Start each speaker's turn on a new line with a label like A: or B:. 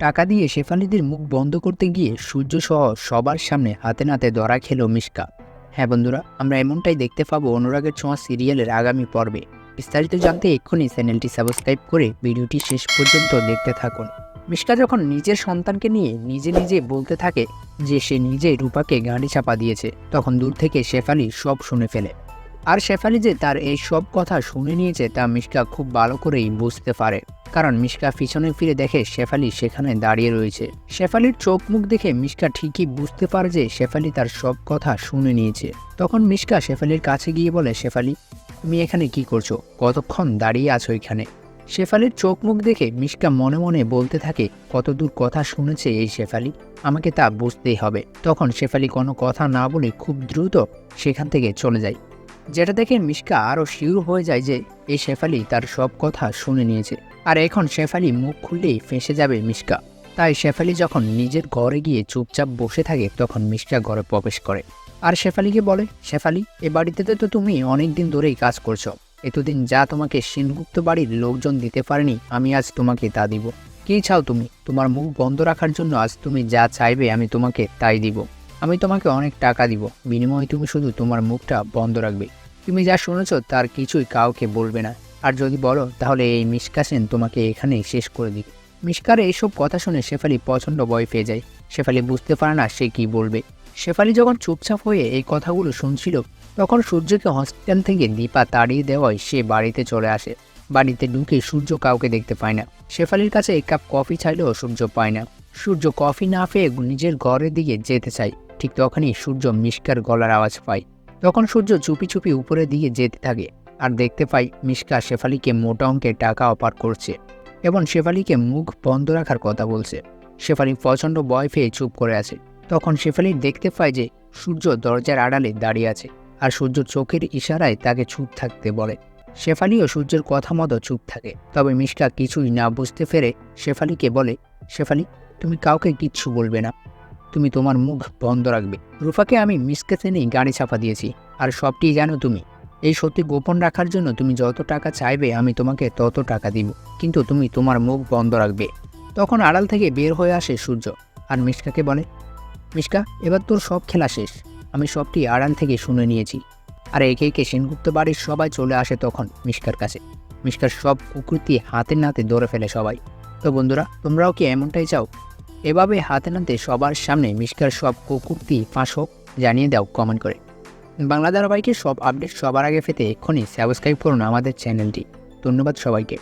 A: টাকা দিয়ে শেফালিদের মুখ বন্ধ করতে গিয়ে সূর্যসহ সবার সামনে হাতে নাতে ধরা খেল মিশকা। হ্যাঁ বন্ধুরা, আমরা এমনটাই দেখতে পাবো অনুরাগের ছোঁয়া সিরিয়ালের আগামী পর্বে। বিস্তারিত জানতে এক্ষুনি চ্যানেলটি সাবস্ক্রাইব করে ভিডিওটি শেষ পর্যন্ত দেখতে থাকুন। মিশকা যখন নিজের সন্তানকে নিয়ে নিজে নিজে বলতে থাকে যে সে নিজেই রূপাকে গাড়ি চাপা দিয়েছে, তখন দূর থেকে শেফালি সব শুনে ফেলে। আর শেফালি যে তার এই সব কথা শুনে নিয়েছে তা মিশকা খুব ভালো করেই বুঝতে পারে, কারণ মিশকা পিছনে ফিরে দেখে শেফালি সেখানে দাঁড়িয়ে রয়েছে। শেফালির চোখ মুখ দেখে মিশকা ঠিকই বুঝতে পারে যে শেফালি তার সব কথা শুনে নিয়েছে। তখন মিশকা শেফালির কাছে গিয়ে বলে, শেফালি, তুমি এখানে কি করছো? কতক্ষণ দাঁড়িয়ে আছো এখানে? শেফালির চোখ মুখ দেখে মিশকা মনে মনে বলতে থাকে, কতদূর কথা শুনেছে এই শেফালি, আমাকে তা বুঝতেই হবে। তখন শেফালি কোনো কথা না বলে খুব দ্রুত সেখান থেকে চলে যায়, যেটা দেখে মিশকা আরও শিউর হয়ে যায় যে এই শেফালি তার সব কথা শুনে নিয়েছে। আর এখন শেফালি মুখ খুললেই ফেঁসে যাবে মিশকা। তাই শেফালি যখন নিজের ঘরে গিয়ে চুপচাপ বসে থাকে, তখন মিশকা ঘরে প্রবেশ করে আর শেফালিকে বলে, শেফালি, এ বাড়িতে তো তুমি অনেক দিন ধরেই কাজ করছো। এতদিন যা তোমাকে সেনগুপ্ত বাড়ির লোকজন দিতে পারেনি, আমি আজ তোমাকে তা দিব। কী চাও তুমি? তোমার মুখ বন্ধ রাখার জন্য আজ তুমি যা চাইবে আমি তোমাকে তাই দিব। আমি তোমাকে অনেক টাকা দিব, বিনিময়ে তুমি শুধু তোমার মুখটা বন্ধ রাখবে। তুমি যা শুনেছ তার কিছুই কাউকে বলবে না, আর যদি বলো তাহলে এই মিশকা সেন তোমাকে এখানেই শেষ করে দিবে। মিশকার এইসব কথা শুনে শেফালি প্রচণ্ড ভয় পেয়ে যায়। শেফালি বুঝতে পারে না সে কি বলবে। শেফালি যখন চুপচাপ হয়ে এই কথাগুলো শুনছিল, তখন সূর্যকে হসপিটাল থেকে দীপা তাড়িয়ে দেওয়ায় সে বাড়িতে চলে আসে। বাড়িতে ঢুকে সূর্য কাউকে দেখতে পায় না। শেফালির কাছে এক কাপ কফি চাইলেও সূর্য পায় না। সূর্য কফি না পেয়ে নিজের ঘরের দিকে যেতে চায়, ঠিক তখনই সূর্য মিশকার গলার আওয়াজ পায়। তখন সূর্য চুপি চুপি উপরের দিকে যেতে থাকে আর দেখতে পায় মিশকা শেফালিকে মোটা অঙ্কের টাকা অফার করছে এবং শেফালিকে মুখ বন্ধ রাখার কথা বলছে। শেফালি প্রচণ্ড ভয় পেয়ে চুপ করে আছে। তখন শেফালি দেখতে পায় যে সূর্য দরজার আড়ালে দাঁড়িয়ে আছে আর সূর্য চোখের ইশারায় তাকে চুপ থাকতে বলে। শেফালিও সূর্যের কথা মতো চুপ থাকে। তবে মিশকা কিছুই না বুঝতে পেরে শেফালিকে বলে, শেফালি, তুমি কাউকে কিচ্ছু বলবে না, তুমি তোমার মুখ বন্ধ রাখবে। রূপাকে আমি মিশকা সেনেই গাড়ি চাপা দিয়েছি, আর সবটি জানো তুমি। এই সত্যি গোপন রাখার জন্য তুমি যত টাকা চাইবে আমি তোমাকে তত টাকা দিব, কিন্তু তুমি তোমার মুখ বন্ধ রাখবে। তখন আড়াল থেকে বের হয়ে আসে সূর্য আর মিশকাকে বলে, মিশকা, এবার তোর সব খেলা শেষ। আমি সবটি আড়াল থেকে শুনে নিয়েছি। আর একে একে সেনগুপ্ত বাড়ির সবাই চলে আসে তখন মিশকার কাছে। মিশকার সব কুকৃতি হাতে নাতে ধরে ফেলে সবাই। তো বন্ধুরা, তোমরাও কি এমনটাই চাও? এভাবে হাতে নাতে সবার সামনে মিশকার সব কুকৃতি ফাঁস হোক? জানিয়ে দাও কমেন্ট করে। বাংলা ধারাবাহিকের সব আপডেট সবার আগে পেতে এক্ষুনি সাবস্ক্রাইব করুন আমাদের চ্যানেলটি। ধন্যবাদ সবাইকে।